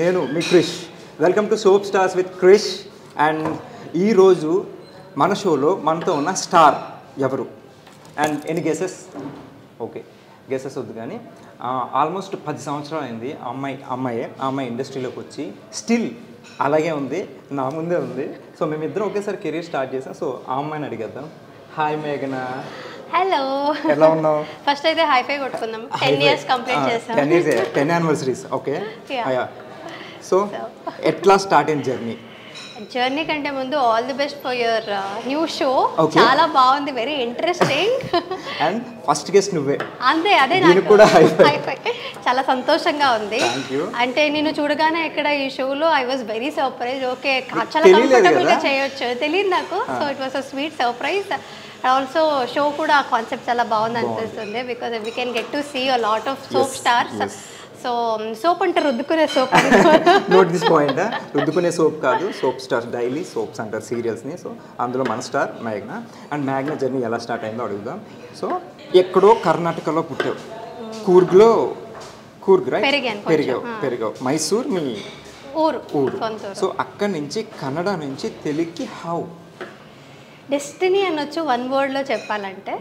నేను మీ Krish. Welcome to soap stars with Krish. And ఈరోజు మన షోలో మనతో ఉన్న స్టార్ ఎవరు అండ్ ఎన్ని గెసెస్? ఓకే, గెసెస్ వద్దు కానీ ఆల్మోస్ట్ 10 సంవత్సరాలు అయింది ఆ అమ్మాయి ఇండస్ట్రీలోకి వచ్చి స్టిల్ అలాగే ఉంది, నా ముందే ఉంది. సో మేమిద్దరం ఒకేసారి కెరీర్ స్టార్ట్ చేసాం. సో ఆ అమ్మాయిని అడిగేద్దాం. హాయ్ మేఘన. హలో, ఎలా ఉన్నావు? ఫస్ట్ అయితే హైఫై కొట్టుకుందాం. 10 ఇయర్స్ కంప్లీట్ చేసాం. 10 యానివర్సరీస్. ఓకే, సో ఎట్లా స్టార్ట్ అయిన జర్నీ కంటే ముందు all the best for your new show. చాలా బాగుంది, very interesting. And first guest నువ్వే. అంతే, అదే నాకు కూడా హైఫై. చాలా సంతోషంగా ఉంది. అంటే నేను చూడగానే ఇక్కడ ఈ షోలో I was very surprise. Okay, చాలా కంఫర్టబుల్ గా చేయొచ్చు, తెలియదు నాకు. So it was a sweet surprise. Also show కూడా కాన్సెప్ట్ చాలా బాగుంది అనిపిస్తుంది. Because we can get to see a lot of soap stars. So soap అంటే రుద్దుకునే సోప్. నోట్ దిస్ పాయింట్, రుద్దుకునే సోప్ కాదు, సోప్ స్టార్స్, డైలీ సోప్స్ అంటారు సీరియల్స్ని. సో అందులో మన స్టార్ మేఘ్న. అండ్ మేఘ్న జర్నీ ఎలా స్టార్ట్ అయిందో అడుగుదాం. సో ఎక్కడో కర్ణాటకలో పుట్టావు, కూర్గ్ రైట్? పెరిగావు. మైసూర్ మీ ఊరు. సో అక్కడి నుంచి కన్నడ నుంచి తెలుగుకి హౌ? డెస్టినీ అనొచ్చు వన్ వర్డ్లో చెప్పాలంటే.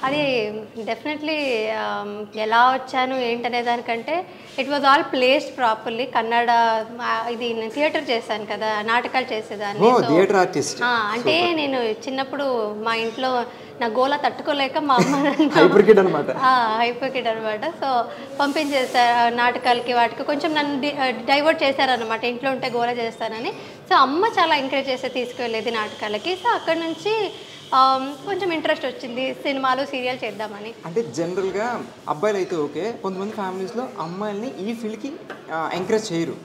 అది డెఫినెట్లీ ఎలా వచ్చాను ఏంటనే దానికంటే it was all placed properly. Kannada ఇది నేను థియేటర్ చేశాను కదా, నాటకాలు చేసేదాన్ని. అంటే నేను చిన్నప్పుడు మా ఇంట్లో నా గోల తట్టుకోలేక మా అమ్మ హైపర్ కిడ్ అనమాట. సో పంపించేసారు నాటకాలకి, వాటికి కొంచెం నన్ను డైవర్ట్ చేశారనమాట. ఇంట్లో ఉంటే గోల చేస్తానని. సో అమ్మ చాలా ఎంకరేజ్ చేస్తే తీసుకువెళ్ళేది నాటకాలకి. సో అక్కడ నుంచి కొంచెం ఇంట్రెస్ట్ వచ్చింది సినిమాలు సీరియల్ చేద్దామని. అంటే జనరల్గా అబ్బాయిలు అయితే ఓకే, కొంతమంది ఫ్యామిలీస్లో అమ్మాయిల్ని ఈ ఫీల్డ్కి ఎంకరేజ్ చేయరు.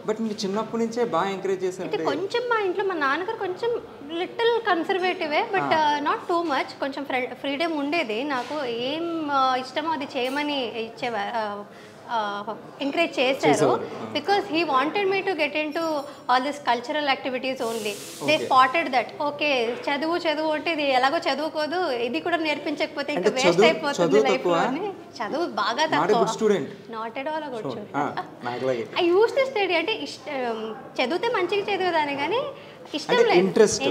బట్ మీరు చిన్నప్పటి నుంచే బాగా ఎంకరేజ్ చేశారు. అంటే కొంచెం మా ఇంట్లో మా నాన్నగారు కొంచెం లిటిల్ కన్సర్వేటివే, బట్ నాట్ టూ మచ్. కొంచెం ఫ్రీడమ్ ఉండేది. నాకు ఏం ఇష్టమో అది చేయమని ఇచ్చేవారు, ఎంకరేజ్ చేశారు. Because he wanted me to get into all this cultural activities only. They spotted that okay చదువు అంటే ఇది ఎలాగో చదువుకోదు, ఇది కూడా నేర్పించకపోతే ఇంకా వేస్ట్ అయిపోతుంది లైఫ్ లో అని. చదువు బాగా తక్కువ, not at all good student. I use to study. అంటే చదివితే మంచిగా చదివేదాన్ని కానీ ఇష్టం లేదు,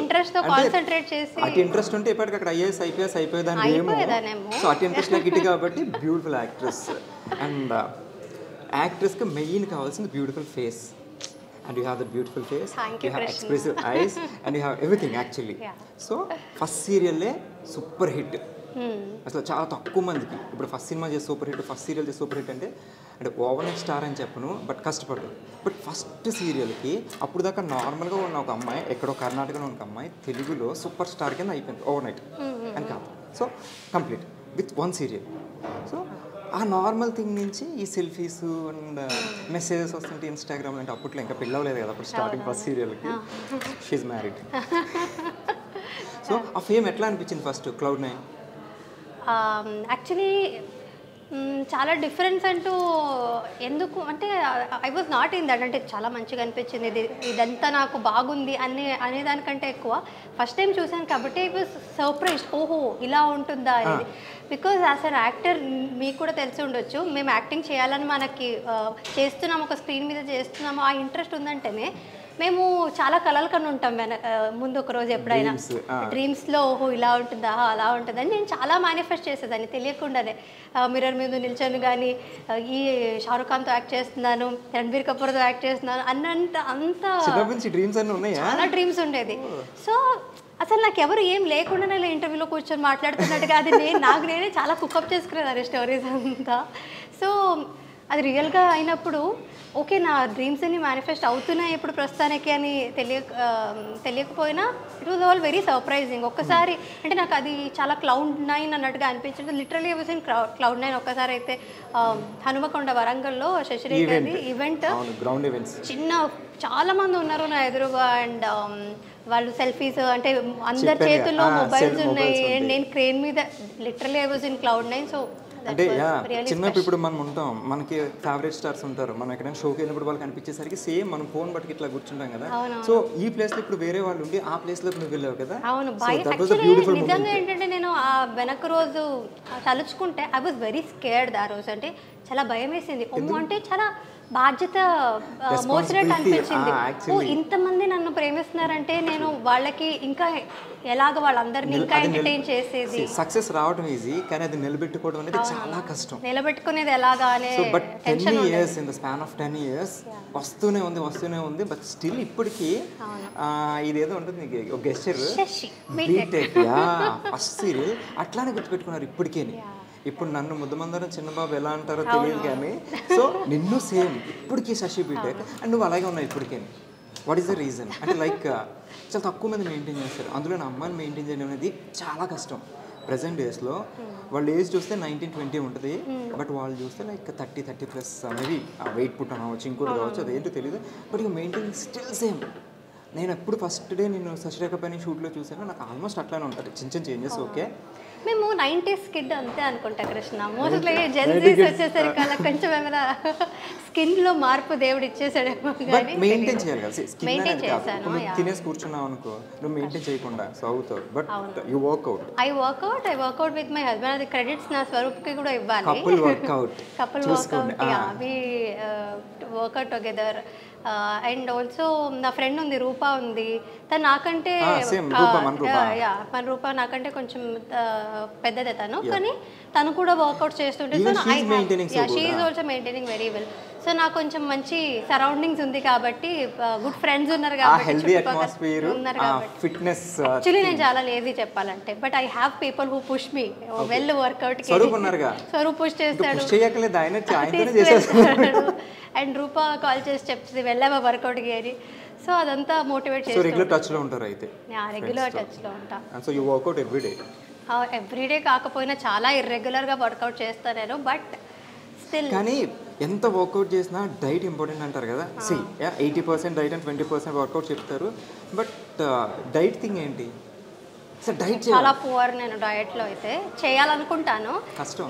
ఇంట్రెస్ట్ తో కాన్సంట్రేట్ చేసి. అటు ఇంట్రెస్ట్ ఉంటే ఇప్పటికి అక్కడ ఐఏఎస్ ఐపీఎస్ అయిపోయేదాన్నేమో. సో అటు ఇంట్రెస్ట్ నాకు ఇటు కాబట్టి బ్యూటిఫుల్ యాక్ట్రెస్. అండ్ యాక్ట్రెస్కి మెయిన్ కావాల్సింది beautiful face. And you have the beautiful face, you have expressive eyes, and you have everything actually. So first సీరియల్లే సూపర్ హిట్. అసలు చాలా తక్కువ మందికి ఇప్పుడు ఫస్ట్ సినిమా చేసి సూపర్ హిట్, ఫస్ట్ సీరియల్ చేసి సూపర్ హిట్ అంటే ఓవర్ నైట్ స్టార్ అని చెప్పను, బట్ కష్టపడ్డారు. బట్ ఫస్ట్ సీరియల్కి అప్పుడు దాకా నార్మల్గా ఉన్న ఒక అమ్మాయి, ఎక్కడో కర్ణాటకలో ఉన్న అమ్మాయి తెలుగులో సూపర్ స్టార్ కింద అయిపోయింది ఓవర్ నైట్ అని కాదు. So complete with one serial. So ఆ నార్మల్ థింగ్ నుంచి ఈ సెల్ఫీస్ అండ్ మెసేజెస్ వస్తుంటే ఇన్స్టాగ్రామ్ అంటే అప్పట్లో ఇంకా పిల్లవలేదు కదా అప్పుడు స్టార్టింగ్ ఫస్ట్ సీరియల్కి. She married. సో ఆ ఫేమ్ ఎట్లా అనిపించింది ఫస్ట్ Cloud9? యాక్చువల్లీ చాలా డిఫరెన్స్ అంటూ ఎందుకు అంటే I was not in that. అంటే చాలా మంచిగా అనిపించింది, ఇదంతా నాకు బాగుంది అనేదానికంటే ఎక్కువ ఫస్ట్ టైం చూసాను కాబట్టి ఐ వాజ్ సర్ప్రైజ్, ఓహో ఇలా ఉంటుందా అనేది. బికాజ్ యాజ్ అన్ యాక్టర్ మీకు కూడా తెలిసి ఉండొచ్చు, మేము యాక్టింగ్ చేయాలని మనకి చేస్తున్నాము, ఒక స్క్రీన్ మీద చేస్తున్నాము, ఆ ఇంట్రెస్ట్ ఉందంటేనే మేము చాలా కలలు కన్నా ఉంటాం ముందు ఒక రోజు ఎప్పుడైనా డ్రీమ్స్లో ఓహో ఇలా ఉంటుందా అలా ఉంటుందని నేను చాలా మేనిఫెస్ట్ చేసేదాన్ని తెలియకుండానే. మిర్రర్ మీద నిల్చొని కానీ ఈ షారుఖ్ ఖాన్తో యాక్ట్ చేస్తున్నాను, రణబీర్ కపూర్తో యాక్ట్ చేస్తున్నాను అంత చాలా డ్రీమ్స్ ఉండేది. సో అసలు నాకు ఎవరు ఏం లేకుండానే ఇంటర్వ్యూలో కూర్చొని మాట్లాడుతున్నట్టుగా అది నాకు నేనే చాలా కుకప్ చేసుకునేదాన్ని స్టోరీస్ అంతా. సో అది రియల్గా అయినప్పుడు ఓకే నా డ్రీమ్స్ అన్ని మేనిఫెస్ట్ అవుతున్నాయి ఇప్పుడు ప్రస్తుతానికి అని తెలియకపోయినా it was all very surprising. ఒక్కసారి అంటే నాకు అది చాలా Cloud9 అన్నట్టుగా అనిపించింది. Literally was in Cloud9. ఒక్కసారి అయితే హనుమకొండ వరంగల్లో శశిరేఖ గారి ఈవెంట్, చిన్న చాలా మంది ఉన్నారు నా ఎదురుగా. అండ్ వాళ్ళు సెల్ఫీస్ అంటే అందరి చేతుల్లో మొబైల్స్ ఉన్నాయి. అండ్ నేను క్రేన్ మీద literally I was in Cloud9. So అంటే చిన్నప్పుడు ఇప్పుడు మనం ఉంటాం, మనకి ఫేవరెట్ స్టార్స్ ఉంటారు, మనం ఎక్కడైనా షోకి వెళ్ళినప్పుడు వాళ్ళకి అనిపించేసరికి సేమ్ మనం ఫోన్ బట్టి ఇట్లా కూర్చుంటాం కదా. సో ఈ ప్లేస్ లో ఇప్పుడు వేరే వాళ్ళు ఉండి ఆ ప్లేస్ లో నువ్వు వెళ్ళావు కదా. అవును, నిజంగా ఏంటంటే నేను ఆ వెనక రోజు తలుచుకుంటే ఐ వాజ్ వెరీ స్కేర్డ్. ఆ రోజు అంటే చాలా భయం వేసింది. అంటే చాలా బాధ్యత మోసినట్టు అనిపించింది. ఇంతమంది నన్ను ప్రేమిస్తున్నారంటే నేను వాళ్ళకి ఇంకా ఎలాగ వాళ్ళందరినీ ఇంకా ఎంటర్టైన్ చేసేది. సక్సెస్ రావడం ఈజీ, కానీ అది నిలబెట్టుకోవడం అనేది చాలా కష్టం. నిలబెట్టుకునేది ఎలాగా అనే but 10 years in the span of 10 years వస్తూనే ఉంది. బట్ స్టిల్ ఇప్పటికీ ఇదేదో ఉంటుంది గెస్చర్ బీటెక్ ఫస్ట్ సీరియల్ అట్లానే గుర్తుపెట్టుకున్నారు ఇప్పటికే. ఇప్పుడు నన్ను ముద్దమందరం చిన్నబాబు ఎలా అంటారో తెలియదు కానీ, సో నిన్ను సేమ్ ఇప్పటికీ శశి బీటెక్ అండ్ నువ్వు అలాగే ఉన్నావు ఇప్పటికే. వాట్ ఈస్ ద రీజన్ అంటే లైక్ చాలా తక్కువ మంది మెయింటైన్ చేస్తారు, అందులో నా అమ్మాయిని మెయింటైన్ చేయడం అనేది చాలా కష్టం. ప్రజెంట్ డేస్లో వాళ్ళ ఏజ్ చూస్తే 19-20 ఉంటుంది, బట్ వాళ్ళు చూస్తే లైక్ 30+ మేబీ వెయిట్ పుట్ అవ్వచ్చు, ఇంకోటి కావచ్చు, అదేంటో తెలియదు. బట్ ఇక మెయింటైన్ స్టిల్ సేమ్. నేను ఎప్పుడు ఫస్ట్ డే నేను శశిరేఖ పైన షూట్లో చూసాను, నాకు ఆల్మోస్ట్ అట్లానే ఉంటుంది, చిన్న చేంజెస్. ఓకే, మేము 90s కిడ్ అంతే అనుకుంటా కృష్ణ. మోస్ట్లీ జెన్సీస్ వచ్చేసరికి అలా కొంచెం ఏమైనా స్కిన్ లో మార్పు దేవుడు ఇచ్చేసాడేమో. మెయింటైన్ చేయాలి కదా, మెయింటైన్ చేశాను. తినేసి కూర్చున్నావు అనుకో, నువ్వు మెయింటైన్ చేయకుండా అవుతావు. But you workout. I workout with my husband. అది క్రెడిట్స్ నా స్వరూప్కి కూడా ఇవ్వాలి. Couple workout we workout together. And also నా ఫ్రెండ్ ఉంది, రూపా ఉంది. తను నాకంటే మన రూపా నాకంటే కొంచెం పెద్దదే తను, కానీ తను కూడా వర్కౌట్ చేస్తుంటే she is also maintaining very well. So నాకు కొంచెం మంచి సరౌండింగ్స్ ఉంది కాబట్టి, గుడ్ ఫ్రెండ్స్ ఉన్నారు కాబట్టి, యాక్చువల్లీ నేను చాలా లేజీ చెప్పాలంటే, but I have people who push me well workout. Swaroop push చేస్తాడు అండ్ రూపా కాల్ చేసి చెప్తుంది వెళ్ళావా వర్కౌట్కి అని. సో అదంతా మోటివేట్ చేసి రెగ్యులర్ టచ్లో ఉంటారు అయితే. రెగ్యులర్ టచ్లో ఉంటా. So you workout everyday? Everyday కాకపోయినా చాలా ఇర్రెగ్యులర్గా వర్కౌట్ చేస్తాను నేను, బట్ స్టిల్. కానీ ఎంత వర్కౌట్ చేసినా డైట్ ఇంపార్టెంట్ అంటారు కదా. 80% డైట్ అండ్ 20% వర్కౌట్ చెప్తారు, బట్ డైట్ థింగ్ ఏంటి? చాలా పువర్ నేను డయట్లో అయితే. చేయాలనుకుంటాను,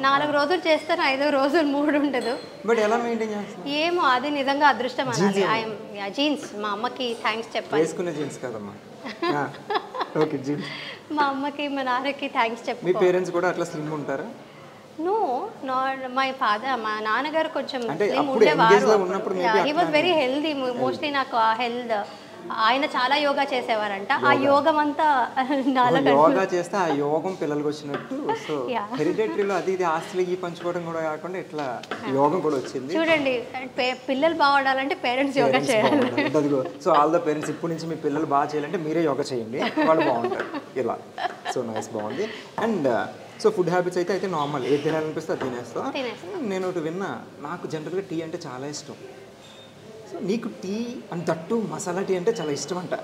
4 రోజులు చేస్తాను, 5వ రోజులు మూడ్ ఉండదు. బట్ ఎలా మెయింటైన్ చేస్తాను ఏమో, అది నిజంగా అదృష్టం అనాలి. జీన్స్ మా అమ్మకి థ్యాంక్స్ చెప్పాలి. వేసుకునే జీన్స్ కదమ్మా. Okay, jeans. మా అమ్మకి మా నాన్నకి థ్యాంక్స్ చెప్పాలి. మీ పేరెంట్స్ కూడా అట్లా స్లిమ్ ఉంటారా? నో, మై ఫాదర్, మా నాన్నగారు కొంచెం స్లిమ్ ఉండేవారు. He was very healthy. Mostly నాకు ఆ హెల్త్, ఆయన చాలా యోగా చేసేవారంట. ఆ యోగం అంతా యోగా చేస్తే ఆ యోగం పిల్లలకు వచ్చినట్టు. సో హెరిడిటరీలో అది ఇది ఆస్తులు ఈ పంచుకోవడం కూడా కాకుండా ఇట్లా యోగం కూడా వచ్చింది. చూడండి, పిల్లలు బాగుండాలంటే పేరెంట్స్ యోగా చేయాలి. సో ఆల్ ద పేరెంట్స్ ఇప్పటి నుంచి మీ పిల్లలు బాగా చేయాలంటే మీరే యోగా చేయండి, వాళ్ళు బాగుంటారు ఇలా. సో నైస్, బాగుంది. అండ్ సో ఫుడ్ హ్యాబిట్స్ అయితే నార్మల్, ఏది తినాలనిపిస్తే అది తినేస్తా. నేను ఒకటి విన్నా, నాకు జనరల్గా టీ అంటే చాలా ఇష్టం. సో నీకు టీ అండ్ తట్టు మసాలా టీ అంటే చాలా ఇష్టం అంట.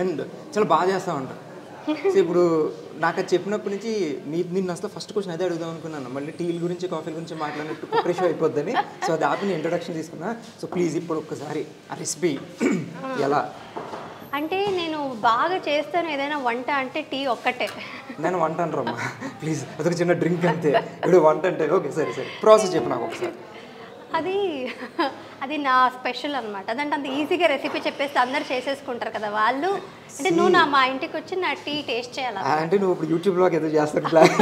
అండ్ చాలా బాగా చేస్తామంట. సో ఇప్పుడు నాకు అది చెప్పినప్పటి నుంచి నిన్ను అసలు ఫస్ట్ క్వశ్చన్ అదే అడుగుదాం అనుకున్నాను, మళ్ళీ టీల గురించి కాఫీల గురించి మాట్లాడినట్టు ప్రిపరేషన్ అయిపోద్దని. సో అది ఆపి నేను ఇంట్రొడక్షన్ తీసుకున్నా. సో ప్లీజ్ ఇప్పుడు ఒక్కసారి ఆ రెసిపీ ఎలా అంటే, నేను బాగా చేస్తాను ఏదైనా వంట అంటే టీ ఒక్కటే. నేను వంట అంటారమ్మా ప్లీజ్, అదొక చిన్న డ్రింక్ అంతే. ఇప్పుడు వంట అంటే ఓకే, సరే ప్రాసెస్ చెప్పు నాకు ఒకసారి. అది నా స్పెషల్ అనమాట. అదంటే అంత ఈజీగా రెసిపీ చెప్పేస్తే అందరు చేసేసుకుంటారు కదా వాళ్ళు. అంటే నువ్వు మా ఇంటికి వచ్చి నా టీ టేస్ట్ చేయాలి అంటే నువ్వు ఇప్పుడు యూట్యూబ్లో ఏదో చేస్తాను ప్లాన్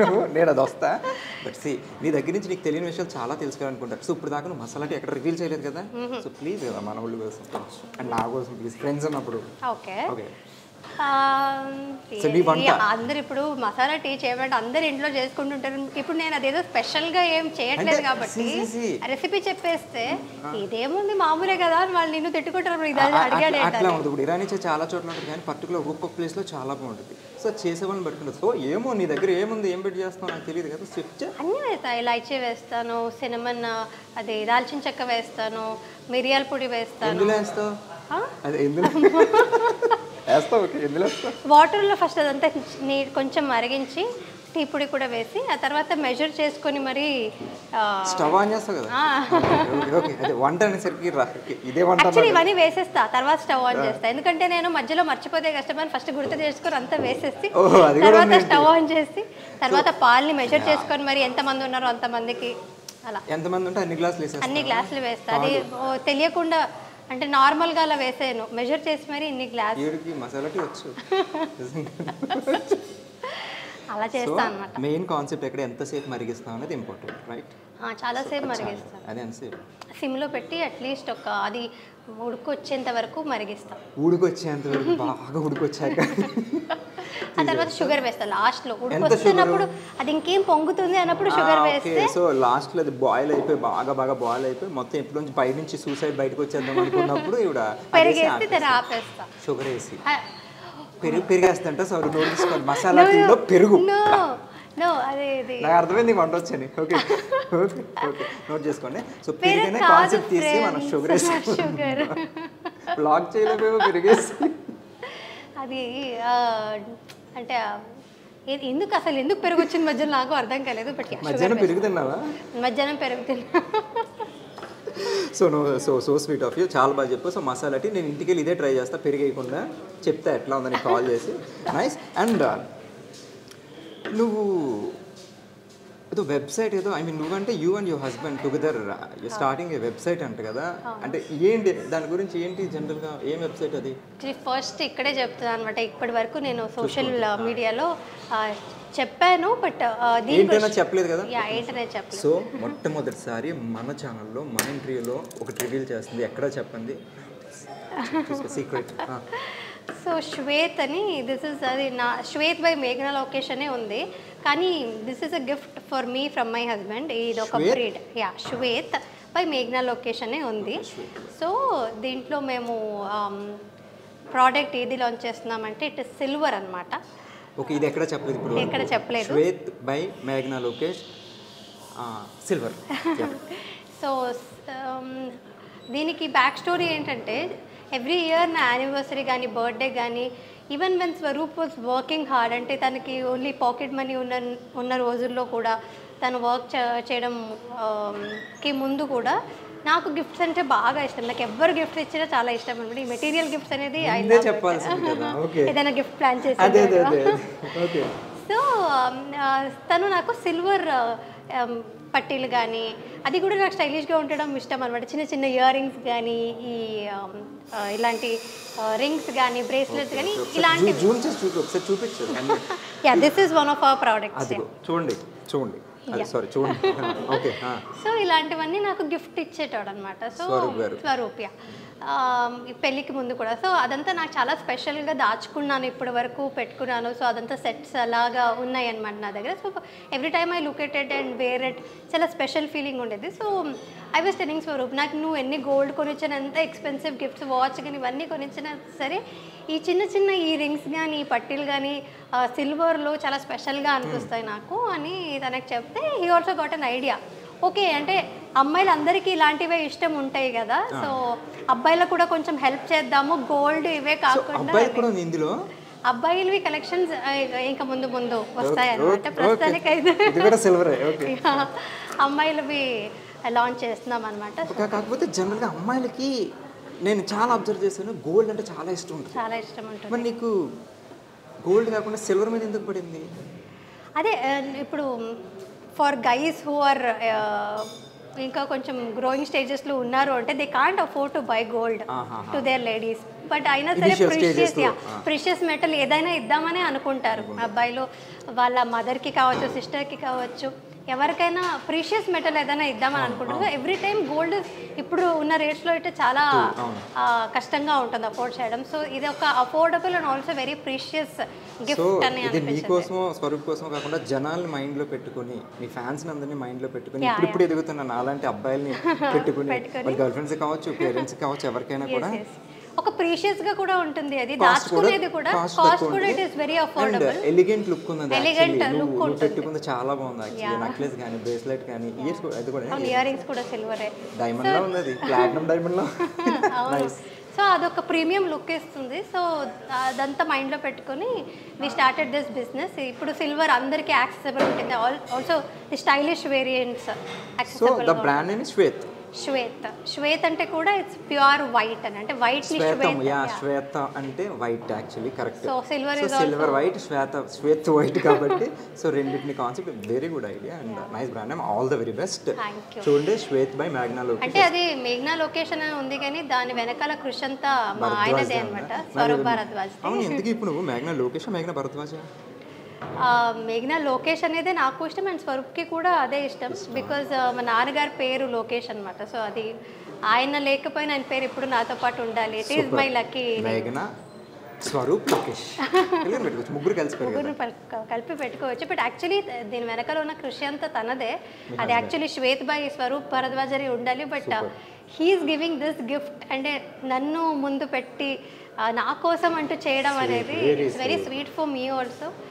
నువ్వు, నేను అది వస్తా. బట్ సి, నీ దగ్గర నుంచి నీకు తెలియని విషయాలు చాలా తెలుసుకోవాలనుకుంటారు. సో ఇప్పుడు దాకా నువ్వు మసాలా టీ ఎక్కడ రివీల్ చేయలేదు కదా. సో ప్లీజ్ కదా మన వాళ్ళు కోసం అండ్ నా కోసం ప్లీజ్, ఫ్రెండ్స్ అన్నప్పుడు. ఓకే, అందరు ఇప్పుడు మసాలా టీ చేయమంటే అందరు ఇంట్లో చేసుకుంటుంటారు. ఇప్పుడు నేను అదేదో స్పెషల్ గా ఏం చేయట్లేదు కాబట్టి రెసిపీ చెప్పేస్తే ఇదేముంది మామూలే కదా అని వాళ్ళు నిన్ను తిట్టుకుంటారు. అడిగాడు అట్లా ఉంటుంది. ఇప్పుడు ఇరానీ చాలా చోట్ల ఉంటుంది, కానీ పర్టికులర్ ఒక్కొక్క ప్లేస్ లో చాలా బాగుంటుంది. సో చేసే వాళ్ళని పట్టుకుంటుంది. సో ఏమో నీ దగ్గర ఏముంది, ఏం పెట్టి చేస్తావు నాకు తెలియదు కదా. చెప్తే అన్నీ వేస్తాను. ఇలాచీ వేస్తాను, సినమన్, అది దాల్చిన చెక్క వేస్తాను, మిరియాల పొడి వేస్తాను. ఎందులో వేస్తావు? వాటర్లో ఫస్ట్ అదంతా కొంచెం మరిగించి టీ పొడి కూడా వేసి, ఆ తర్వాత మెజర్ చేసుకొని మరి స్టవ్ ఆన్ చేస్తావు కదా. వంట అనేసరికి యాక్చువల్లీ ఇవన్నీ వేసేస్తా, తర్వాత స్టవ్ ఆన్ చేస్తా. ఎందుకంటే నేను మధ్యలో మర్చిపోతే కష్టమని ఫస్ట్ గుర్తు చేసుకొని అంతా వేసేసి తర్వాత స్టవ్ ఆన్ చేసి, తర్వాత పాలని మెజర్ చేసుకొని మరి ఎంతమంది ఉన్నారో అంతమందికి అలా ఎంతమంది ఉంటే అన్ని గ్లాసులు వేస్తా. అది తెలియకుండా అంటే నార్మల్గా అలా వేసాను, మెజర్ చేసి మరి ఇన్ని గ్లాస్. అలా చేస్తాను అన్నమాట. మెయిన్ కాన్సెప్ట్ ఎక్కడ ఎంతసేపు మరిగిస్తాం అనేది ఇంపార్టెంట్, రైట్? చాలాసేపు మరిగిస్తాను. అదే ఎంతసేపు సిమ్లో పెట్టి అట్లీస్ట్ ఒక అది ఉడుకొచ్చేంత వరకు మరిగిస్తాం. ఉడికొచ్చేంత వరకు బాగా ఉడికొచ్చాక ఆ తర్వాత షుగర్ వేస్తాం లాస్ట్లో. ఉడికొస్తున్నప్పుడు అది ఇంకేం పొంగుతుంది అన్నప్పుడు షుగర్ వేస్తే, సో లాస్ట్లో అది బాయిల్ అయిపోయి బాగా బాయిల్ అయిపోయి మొత్తం ఎప్పుడు నుంచి బయట నుంచి సూసైడ్ బయటకు వచ్చేద్దాం అనుకున్నప్పుడు ఇవిడ పెరిగేసి దాన్ని ఆపేస్తాం. షుగర్ వేసి పెరిగేస్తంట. సో నోట్ తీసుకోండి, మసాలా టీలో పెరుగు. నో అదే ఇది నాకు అర్థమైంది, వంట వచ్చని. ఓకే ఓకే ఓకే, నోట్ చేసుకోండి. సో పెరుగనే కాన్సెప్ట్ తీసి మనం షుగర్ వేసి బ్లాక్ చేయలేకపోయి పెరిగేసి అది అంటే ఎందుకు పెరుగు వచ్చింది మధ్యలో నాకు అర్థం కాలేదు. బట్ మధ్యాహ్నం పెరుగు తిన్నావా? మధ్యాహ్నం పెరుగు తిన్నా. సో స్వీట్ ఆఫ్ యూ, చాలా బాగా చెప్పు. సో మసాలా టీ నేను ఇంటికి వెళ్ళి ఇదే ట్రై చేస్తా, పెరిగేయకుండా చెప్తా ఎట్లా ఉందని కాల్ చేసి. నైస్. అండ్ నువ్వు ఏదో వెబ్సైట్ ఏదో, ఐ మీన్ నువ్వంటే you and your husband together you starting A website అంట కదా, అంటే ఏంటి దాని గురించి, ఏంటి జనరల్గా ఏం వెబ్సైట్ అది? ఫస్ట్ ఇక్కడే చెప్తున్నాను అనమాట. ఇప్పటి వరకు నేను సోషల్ మీడియాలో చెప్పాను, బట్ ఏంటైనా చెప్పలేదు కదా. ఏంటనే చెప్పలేదు. సో మొట్టమొదటిసారి మన ఛానల్లో మన ఇంటర్వ్యూలో ఒకటి రివీల్ చేస్తుంది, ఎక్కడ చెప్పండి, సీక్రెట్. సో శ్వేత్ అని, దిస్ ఇస్ అది నా శ్వేత్ బై మేఘనా లోకేష్ అనే ఉంది, కానీ this is a gift for me from my husband. ఇది ఒక బ్రీడ్. శ్వేత్ బై మేఘనా లోకేష్ అనే ఉంది. సో దీంట్లో మేము ప్రోడక్ట్ ఏది లాంచ్ చేస్తున్నామంటే ఇట్ ఇస్ సిల్వర్ అనమాట. ఓకే, ఇది ఎక్కడ చెప్పలేదు ఇప్పుడు? ఎక్కడ చెప్పలేదు. శ్వేత్ బై మేఘనా లోకేష్ సిల్వర్. సో దీనికి బ్యాక్ స్టోరీ ఏంటంటే, ఎవ్రీ ఇయర్ నా యానివర్సరీ కానీ బర్త్డే కానీ, even when Swaroop was working hard, అంటే తనకి ఓన్లీ పాకెట్ మనీ ఉన్న రోజుల్లో కూడా తను వర్క్ చేయడంకి ముందు కూడా నాకు గిఫ్ట్స్ అంటే బాగా ఇష్టం. నాకు ఎవరు గిఫ్ట్స్ ఇచ్చినా చాలా ఇష్టం అనమాట. ఈ మెటీరియల్ గిఫ్ట్స్ అనేది ఏదైనా గిఫ్ట్ ప్లాన్ చేసి. సో తను నాకు సిల్వర్ పట్టీలు కానీ, అది కూడా నాకు స్టైలిష్గా ఉండడం ఇష్టం అనమాట. చిన్న చిన్న ఇయర్ రింగ్స్ కానీ, ఈ ఇలాంటి రింగ్స్ కానీ, బ్రేస్లెట్స్ కానీ, ఇలాంటివి. This is one of our products. చూడండి చూడండి, సారీ చూడండి. ఓకే, సో ఇలాంటివన్నీ నాకు గిఫ్ట్ ఇచ్చేటాడు అనమాట. సో స్వరూప్ ఈ పెళ్ళికి ముందు కూడా. సో అదంతా నాకు చాలా స్పెషల్గా దాచుకున్నాను, ఇప్పటి వరకు పెట్టుకున్నాను. సో అదంతా సెట్స్ అలాగా ఉన్నాయి అనమాట నా దగ్గర. So every time I look at it and wear it, చాలా స్పెషల్ ఫీలింగ్ ఉండేది. So I was telling Swaroop, నాకు నువ్వు ఎన్ని గోల్డ్ కొనిచ్చిన, ఎంత ఎక్స్పెన్సివ్ గిఫ్ట్స్, వాచ్ కానీ ఇవన్నీ కొనిచ్చినా సరే, ఈ చిన్న చిన్న ఈ రింగ్స్ కానీ, ఈ పట్టీలు కానీ సిల్వర్లో చాలా స్పెషల్గా అనిపిస్తాయి నాకు అని తనకు చెప్తే, he also got an idea. Okay, అంటే అమ్మాయిలు అందరికీ ఇలాంటివే ఇష్టం ఉంటాయి కదా, సో అబ్బాయిలకు కూడా కొంచెం హెల్ప్ చేద్దాము, గోల్డ్ ఇవే కాకుండా అబ్బాయిలవి కలెక్షన్స్ ఇంకా ముందు ముందు వస్తాయి అన్నమాట. ప్రస్తుతానికి అయితే అమ్మాయిలవి లాంచ్ చేస్తున్నాం అనమాట. కాకపోతే జనరల్గా అమ్మాయిలకి నేను చాలా అబ్జర్వ్ చేశాను, గోల్డ్ అంటే చాలా ఇష్టం ఉంటుంది. చాలా ఇష్టం ఉంటుంది. మరి నీకు గోల్డ్ కాకుండా సిల్వర్ మీద ఎందుకు పడింది? అదే ఇప్పుడు ఫర్ గైస్ హూ ఆర్ ఇంకా కొంచెం గ్రోయింగ్ స్టేజెస్లో ఉన్నారు అంటే, they can't afford to buy gold to their ladies. But అయినా సరే ప్రిషియస్ మెటల్ ఏదైనా ఇద్దామనే అనుకుంటారు అబ్బాయిలు. వాళ్ళ మదర్కి కావచ్చు, సిస్టర్కి కావచ్చు, ఎవరికైనా ప్రీషియస్ మెటల్ ఏదైనా ఇద్దామని అనుకుంటారు. ఎవ్రీ టైం గోల్డ్ ఇప్పుడు ఉన్న రేట్స్లో అయితే చాలా కష్టంగా ఉంటుంది అఫోర్డ్ చేయడం. సో ఇది ఒక affordable and also very precious gift అని అనిపించింది. మీకోసం, స్వరూప్ కోసం కాకుండా జనాల్ని మైండ్లో పెట్టుకుని, మీ ఫ్యాన్స్ అందరినీ మైండ్లో పెట్టుకుని, ఇప్పుడు ఎదుగుతున్న అలాంటి అబ్బాయిల్ని పెట్టుకుని, వాళ్ళ గర్ల్ ఫ్రెండ్స్ కావచ్చు, పేరెంట్స్ కావచ్చు, ఎవరికైనా కూడా ఒక ప్రీషియస్ గా కూడా ఉంటుంది. అది దాచుకునేది కూడా కాస్ట్ కూడా it is very affordable. Elegant look ఉంది. ఎలిగెంట్ లుక్ ఉంటుంది. పెట్టుకుంది చాలా బాగుంది యాక్చువల్లీ. నెక్లెస్ గాని, బ్రేస్లెట్ గాని, ఇయర్స్ కూడా, అది కూడా ఇయర్ రింగ్స్ కూడా సిల్వరే, డైమండ్ లో ఉంది, అది ప్లాటినం డైమండ్ లో. నైస్. సో అదొక ప్రీమియం లుక్ ఇస్తుంది. సో అదంతా మైండ్లో పెట్టుకొని వి స్టార్టెడ్ దిస్ బిజినెస్. ఇప్పుడు సిల్వర్ అందరికీ యాక్సెసిబుల్ ఉంటుంది. Also the stylish variants accessible. So the brand name is Shwet. Shwet అంటే కూడా ఇట్స్ ప్యూర్ వైట్ అని, అంటే వైట్ ని శ్వేత అంటే white actually, correct. So silver white, Shwet white కాబట్టి సో రెండింటిని concept very good idea and nice brand name. All the very best. చూడండి, Shwet by మేఘనా లోకేష్. అంటే అది మేఘనా లొకేషన్ అని ఉంది కానీ దాని వెనకాల కృషి అంతా మా ఆయనదే అన్నమాట, స్వరూప్ భరద్వాజ్. అవును, ఎందుకు ఇప్పుడు నువ్వు మేఘనా లోకేష్, మేఘనా భరద్వాజ్? మేఘ్నా లోకేష్ అనేది నాకు ఇష్టం అండ్ స్వరూప్కి కూడా అదే ఇష్టం బికాజ్ మా నాన్నగారి పేరు లోకేష్ అనమాట. సో అది ఆయన లేకపోయినా ఆయన పేరు ఇప్పుడు నాతో పాటు ఉండాలి. It is my lucky. మేఘ్నా, స్వరూప్, లోకేష్ ముగ్గురు కలిపి పెట్టుకోవచ్చు. బట్ యాక్చువల్లీ దీని వెనకాల ఉన్న కృషి అంతా తనదే. అది యాక్చువల్లీ శ్వేత్ బాయ్ స్వరూప్ భరద్వాజరి ఉండాలి. But he is giving this gift అంటే నన్ను ముందు పెట్టి నా కోసం అంటూ చేయడం అనేది it's very sweet for me also.